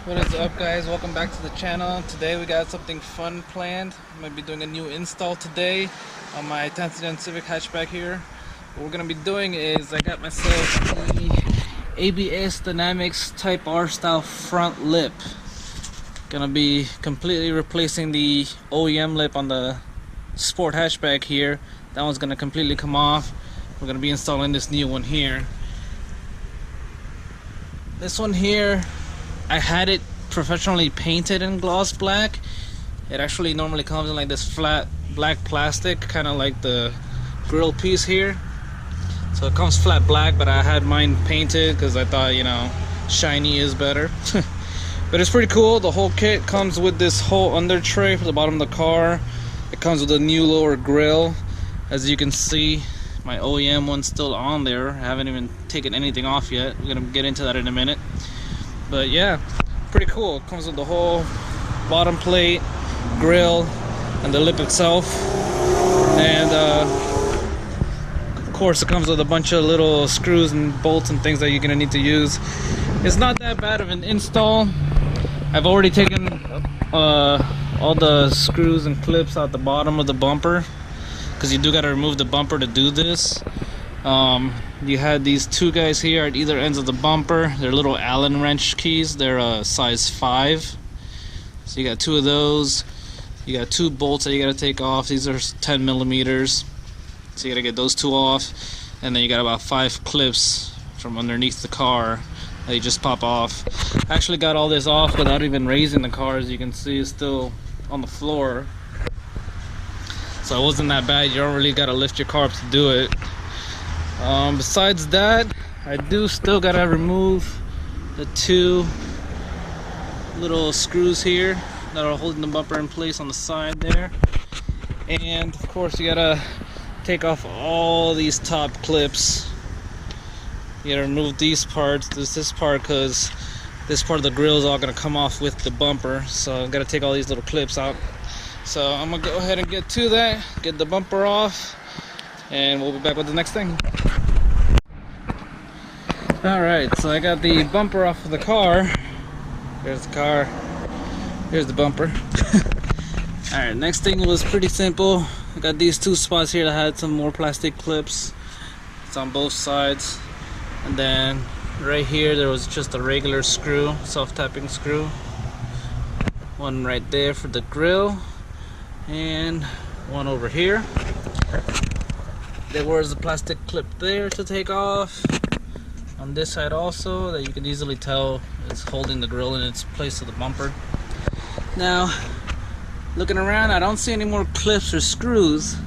What is up, guys? Welcome back to the channel. Today we got something fun planned. I'm going to be doing a new install today on my 10th gen Civic hatchback here. What we're going to be doing is I got myself the Absdynamics TypeR style front lip. Going to be completely replacing the OEM lip on the sport hatchback here. That one's going to completely come off. We're going to be installing this new one here. This one here, I had it professionally painted in gloss black. It actually normally comes in like this flat black plastic, kind of like the grill piece here. So it comes flat black, but I had mine painted because I thought, you know, shiny is better. But it's pretty cool. The whole kit comes with this whole under tray for the bottom of the car. It comes with a new lower grill. As you can see, my OEM one's still on there. I haven't even taken anything off yet. We're gonna get into that in a minute. But yeah, pretty cool. It comes with the whole bottom plate, grill, and the lip itself. And of course it comes with a bunch of little screws and bolts and things that you're gonna need to use. It's not that bad of an install. I've already taken all the screws and clips out the bottom of the bumper, because you do gotta remove the bumper to do this. You had these two guys here at either ends of the bumper. They're little Allen wrench keys. They're size 5. So you got two of those. You got two bolts that you gotta take off. These are 10 millimeters. So you gotta get those two off. And then you got about 5 clips from underneath the car that you just pop off. I actually got all this off without even raising the car. As you can see, it's still on the floor. So it wasn't that bad. You don't really gotta lift your car up to do it. Besides that, I do still gotta remove the two little screws here that are holding the bumper in place on the side there. And of course you gotta take off all these top clips. You gotta remove these parts. This part, because this part of the grill is all gonna come off with the bumper. So I've gotta take all these little clips out. So I'm gonna go ahead and get to that, get the bumper off, and we'll be back with the next thing. Alright, so I got the bumper off of the car. There's the car. Here's the bumper. Alright, next thing was pretty simple. I got these two spots here that had some more plastic clips. It's on both sides. And then right here there was just a regular screw, self-tapping screw. One right there for the grill, and one over here. There was a plastic clip there to take off. On this side also, that you can easily tell it's holding the grill in its place to the bumper. Now, looking around, I don't see any more clips or screws.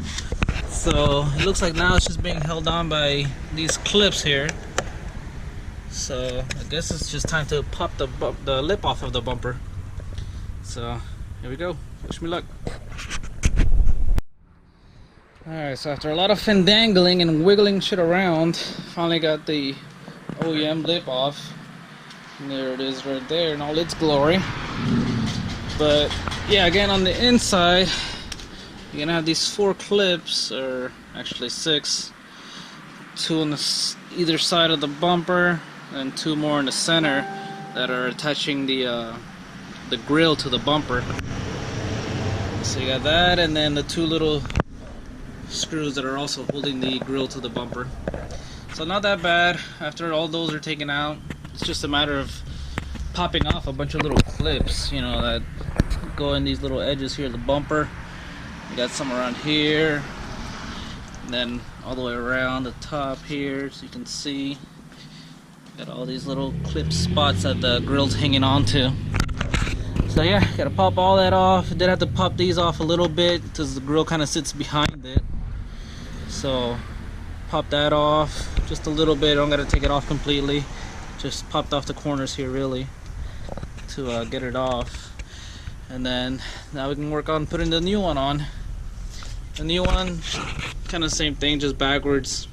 So it looks like now it's just being held on by these clips here. So I guess it's just time to pop the lip off of the bumper. So here we go. Wish me luck. Alright, so after a lot of fendangling and wiggling shit around, finally got the OEM lip off. And there it is right there in all its glory. But yeah, again, on the inside you're gonna have these 4 clips, or actually 6. 2 on either side of the bumper and 2 more in the center that are attaching the grill to the bumper. So you got that, and then the 2 little screws that are also holding the grill to the bumper. So not that bad. After all those are taken out, it's just a matter of popping off a bunch of little clips, you know, that go in these little edges here of the bumper. You got some around here, and then all the way around the top here, so you can see. Got all these little clip spots that the grill's hanging onto. So yeah, gotta pop all that off. I did have to pop these off a little bit because the grill kind of sits behind it. So pop that off just a little bit. I don't gotta take it off completely. Just popped off the corners here really to get it off. And then now we can work on putting the new one on. The new one, kind of same thing, just backwards.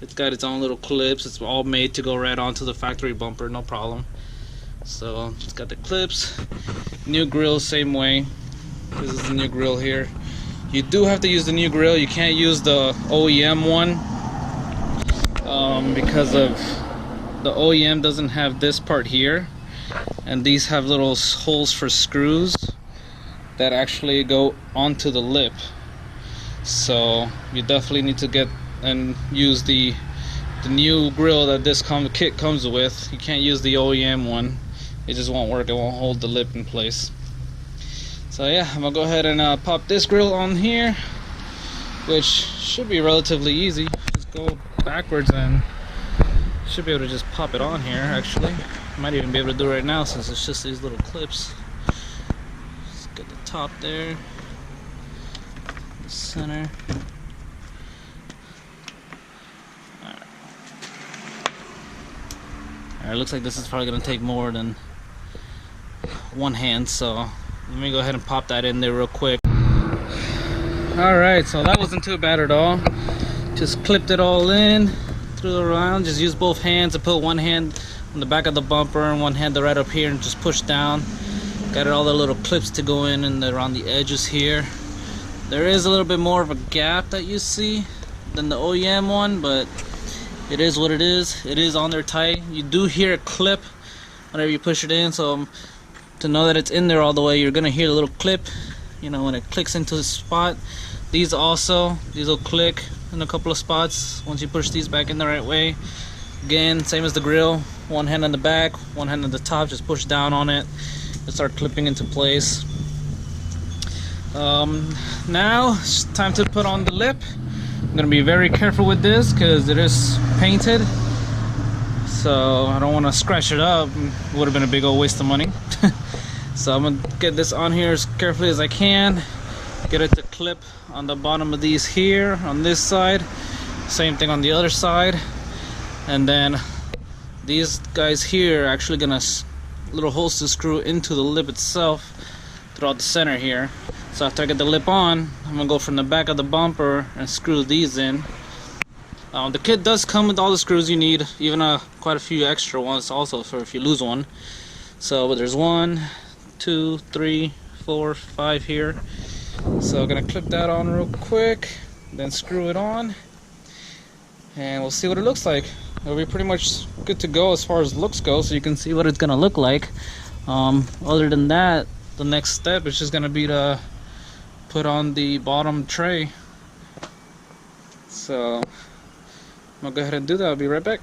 It's got its own little clips. It's all made to go right onto the factory bumper, no problem. So it's got the clips. New grill, same way. This is the new grill here. You do have to use the new grill. You can't use the OEM one because of the OEM doesn't have this part here. and these have little holes for screws that actually go onto the lip. So you definitely need to get and use the new grill that this kit comes with. You can't use the OEM one, it just won't work, it won't hold the lip in place. So yeah, I'm gonna go ahead and pop this grill on here, which should be relatively easy. Just go backwards and should be able to just pop it on here. Actually, I might even be able to do it right now since it's just these little clips. Just get the top there, the center. Alright, looks like this is probably going to take more than one hand, so let me go ahead and pop that in there real quick. Alright, so that wasn't too bad at all. Just clipped it all in, threw it around, just use both hands to put one hand on the back of the bumper and one hand right up here and just push down. Got all the little clips to go in and around the edges here. There is a little bit more of a gap that you see than the OEM one, but it is what it is. It is on there tight. You do hear a clip whenever you push it in, so to know that it's in there all the way, you're gonna hear the little clip, you know, when it clicks into the spot. These will click in a couple of spots once you push these back in the right way. Again, same as the grill, one hand on the back, one hand on the top, just push down on it and start clipping into place. Now it's time to put on the lip. I'm gonna be very careful with this because it is painted, so I don't want to scratch it up. It would have been a big old waste of money. So I'm gonna get this on here as carefully as I can, get it to clip on the bottom of these here on this side, same thing on the other side, and then these guys here are actually gonna little holes to screw into the lip itself throughout the center here. So after I get the lip on, I'm gonna go from the back of the bumper and screw these in. The kit does come with all the screws you need, even quite a few extra ones also for if you lose one. So there's 1, 2, 3, 4, 5 here. So I'm gonna clip that on real quick, then screw it on, and we'll see what it looks like. It'll be pretty much good to go as far as looks go, so you can see what it's gonna look like. Other than that, the next step is just gonna be to put on the bottom tray. So I'm gonna go ahead and do that. I'll be right back.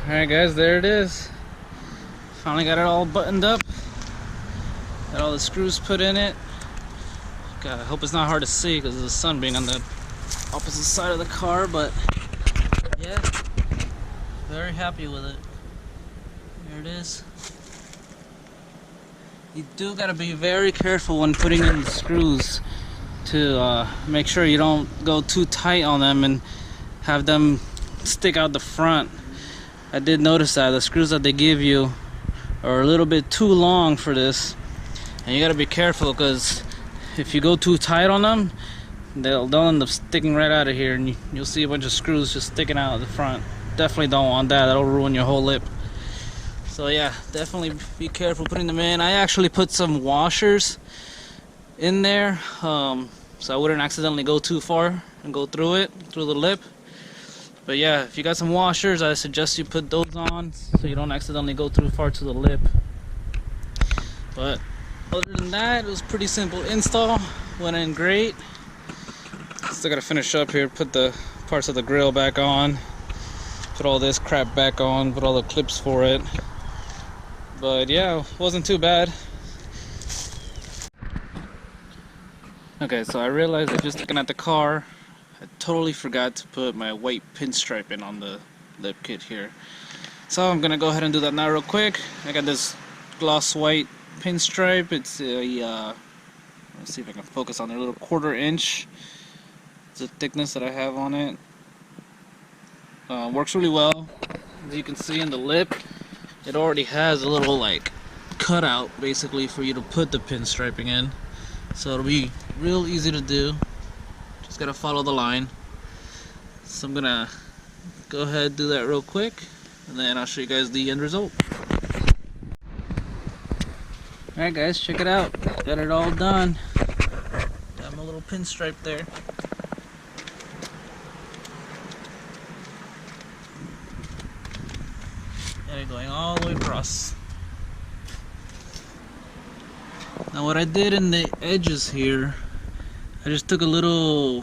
Alright guys, there it is. Finally got it all buttoned up. Got all the screws put in it. God, I hope it's not hard to see because of the sun being on the opposite side of the car, but yeah, very happy with it. There it is. You do gotta be very careful when putting in the screws to make sure you don't go too tight on them and have them stick out the front. I did notice that the screws that they give you are a little bit too long for this, and you gotta be careful because if you go too tight on them, they'll end up sticking right out of here, and you'll see a bunch of screws just sticking out of the front. Definitely don't want that. That'll ruin your whole lip. So yeah, definitely be careful putting them in. I actually put some washers in there, so I wouldn't accidentally go too far and go through the lip. But yeah, if you got some washers, I suggest you put those on so you don't accidentally go too far to the lip. But other than that, it was pretty simple install. Went in great. Still gotta finish up here, put the parts of the grill back on, put all this crap back on, put all the clips for it. But yeah, it wasn't too bad. Okay, so I realized that just looking at the car, I totally forgot to put my white pinstripe in on the lip kit here. So I'm gonna go ahead and do that now real quick. I got this gloss white pinstripe. It's a let's see if I can focus on it, a little 1/4 inch. It's the thickness that I have on it. Works really well. As you can see in the lip, it already has a little like cutout basically for you to put the pinstriping in. So it'll be real easy to do. Just gotta follow the line. So I'm gonna go ahead and do that real quick, and then I'll show you guys the end result. Alright guys, check it out. Got it all done. Got my little pinstripe there. There you go. going all the way across. Now what I did in the edges here, I just took a little,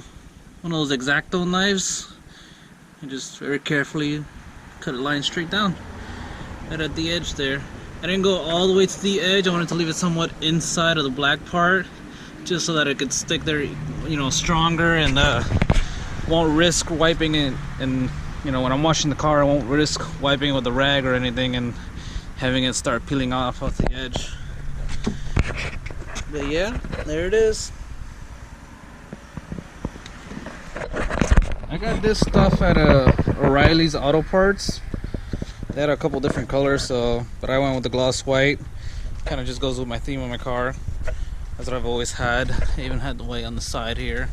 one of those X-Acto knives, and just very carefully cut a line straight down right at the edge there. I didn't go all the way to the edge. I wanted to leave it somewhat inside of the black part, just so that it could stick there, you know, stronger, and won't risk wiping it. And you know, when I'm washing the car, I won't risk wiping it with a rag or anything and having it start peeling off the edge. But yeah, there it is. I got this stuff at O'Reilly's Auto Parts. They had a couple different colors, but I went with the gloss white. Kind of just goes with my theme of my car. That's what I've always had. I even had the white on the side here.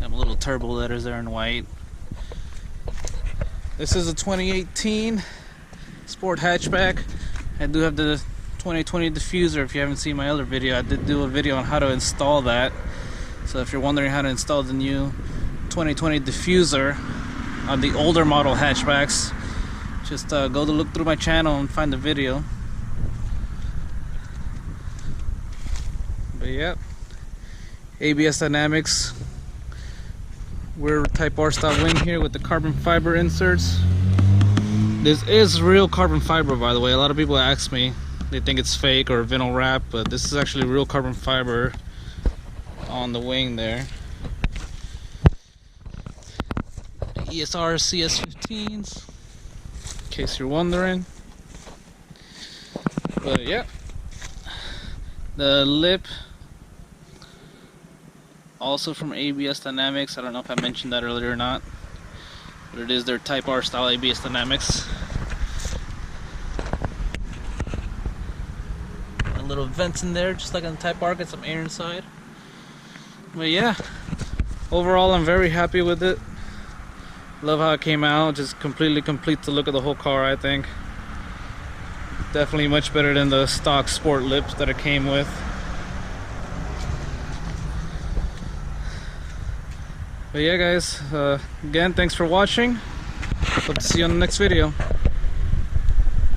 Got my little turbo letters there in white. This is a 2018 Sport hatchback. I do have the 2020 diffuser. If you haven't seen my other video, I did do a video on how to install that. So if you're wondering how to install the new 2020 diffuser on the older model hatchbacks, just go to look through my channel and find the video. But yeah, Absdynamics, we're TypeR style wing here with the carbon fiber inserts. This is real carbon fiber, by the way. A lot of people ask me, they think it's fake or vinyl wrap, but this is actually real carbon fiber on the wing there. ESR CS15s, in case you're wondering. But yeah, the lip also from Absdynamics. I don't know if I mentioned that earlier or not, but it is their TypeR style Absdynamics. A little vents in there, just like on the TypeR, get some air inside. But yeah, overall I'm very happy with it. Love how it came out. Just completely completes the look of the whole car, I think. Definitely much better than the stock sport lips that it came with. But yeah guys, again, thanks for watching. Hope to see you on the next video.